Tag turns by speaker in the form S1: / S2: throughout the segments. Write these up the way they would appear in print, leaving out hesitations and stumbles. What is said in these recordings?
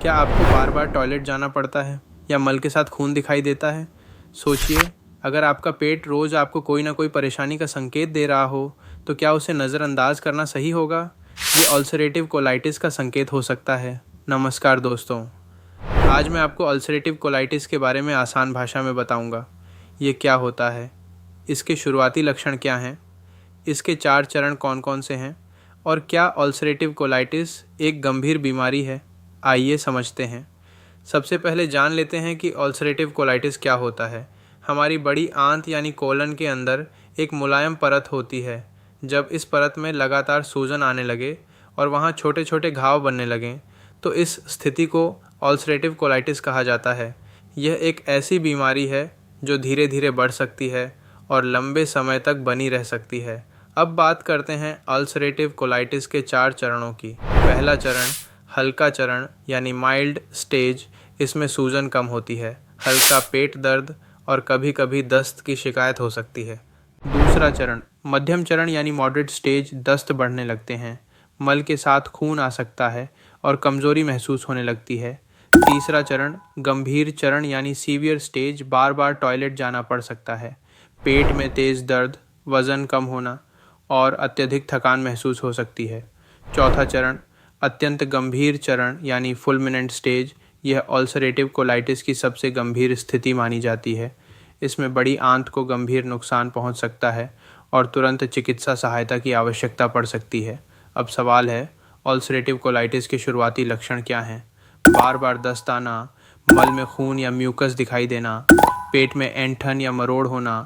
S1: क्या आपको बार बार टॉयलेट जाना पड़ता है या मल के साथ खून दिखाई देता है? सोचिए, अगर आपका पेट रोज़ आपको कोई ना कोई परेशानी का संकेत दे रहा हो, तो क्या उसे नज़रअंदाज करना सही होगा? ये अल्सरेटिव कोलाइटिस का संकेत हो सकता है। नमस्कार दोस्तों, आज मैं आपको अल्सरेटिव कोलाइटिस के बारे में आसान भाषा में बताऊंगा। ये क्या होता है, इसके शुरुआती लक्षण क्या हैं, इसके 4 चरण कौन कौन से हैं और क्या अल्सरेटिव कोलाइटिस एक गंभीर बीमारी है। आइए समझते हैं। सबसे पहले जान लेते हैं कि अल्सरेटिव कोलाइटिस क्या होता है। हमारी बड़ी आंत यानी कोलन के अंदर एक मुलायम परत होती है। जब इस परत में लगातार सूजन आने लगे और वहाँ छोटे छोटे घाव बनने लगें, तो इस स्थिति को अल्सरेटिव कोलाइटिस कहा जाता है। यह एक ऐसी बीमारी है जो धीरे धीरे बढ़ सकती है और लंबे समय तक बनी रह सकती है। अब बात करते हैं अल्सरेटिव कोलाइटिस के 4 चरणों की। पहला चरण हल्का चरण यानी माइल्ड स्टेज। इसमें सूजन कम होती है, हल्का पेट दर्द और कभी कभी दस्त की शिकायत हो सकती है। दूसरा चरण मध्यम चरण यानी मॉडरेट स्टेज। दस्त बढ़ने लगते हैं, मल के साथ खून आ सकता है और कमज़ोरी महसूस होने लगती है। तीसरा चरण गंभीर चरण यानी सीवियर स्टेज। बार बार टॉयलेट जाना पड़ सकता है, पेट में तेज़ दर्द, वज़न कम होना और अत्यधिक थकान महसूस हो सकती है। चौथा चरण अत्यंत गंभीर चरण यानी फुलमिनेंट स्टेज। यह अल्सरेटिव कोलाइटिस की सबसे गंभीर स्थिति मानी जाती है। इसमें बड़ी आंत को गंभीर नुकसान पहुंच सकता है और तुरंत चिकित्सा सहायता की आवश्यकता पड़ सकती है। अब सवाल है, अल्सरेटिव कोलाइटिस के शुरुआती लक्षण क्या हैं? बार बार दस्त आना, मल में खून या म्यूकस दिखाई देना, पेट में ऐंठन या मरोड़ होना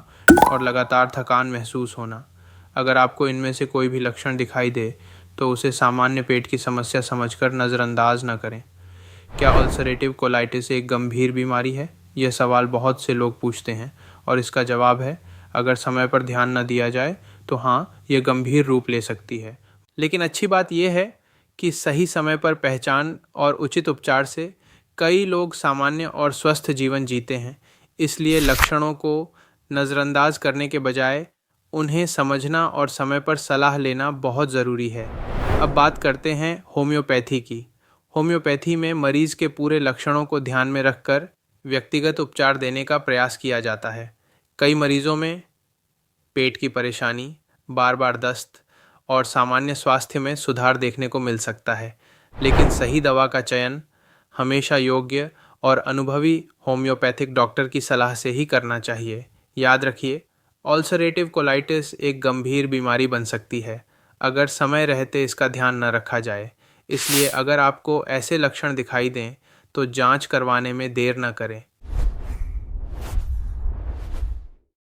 S1: और लगातार थकान महसूस होना। अगर आपको इनमें से कोई भी लक्षण दिखाई दे तो उसे सामान्य पेट की समस्या समझकर नज़रअंदाज न करें। क्या अल्सरेटिव कोलाइटिस एक गंभीर बीमारी है? यह सवाल बहुत से लोग पूछते हैं और इसका जवाब है, अगर समय पर ध्यान न दिया जाए तो हाँ, यह गंभीर रूप ले सकती है। लेकिन अच्छी बात यह है कि सही समय पर पहचान और उचित उपचार से कई लोग सामान्य और स्वस्थ जीवन जीते हैं। इसलिए लक्षणों को नज़रअंदाज करने के बजाय उन्हें समझना और समय पर सलाह लेना बहुत ज़रूरी है। अब बात करते हैं होम्योपैथी की। होम्योपैथी में मरीज़ के पूरे लक्षणों को ध्यान में रखकर व्यक्तिगत उपचार देने का प्रयास किया जाता है। कई मरीज़ों में पेट की परेशानी, बार बार दस्त और सामान्य स्वास्थ्य में सुधार देखने को मिल सकता है। लेकिन सही दवा का चयन हमेशा योग्य और अनुभवी होम्योपैथिक डॉक्टर की सलाह से ही करना चाहिए। याद रखिए, अल्सरेटिव कोलाइटिस एक गंभीर बीमारी बन सकती है अगर समय रहते इसका ध्यान न रखा जाए। इसलिए अगर आपको ऐसे लक्षण दिखाई दें तो जांच करवाने में देर न करें।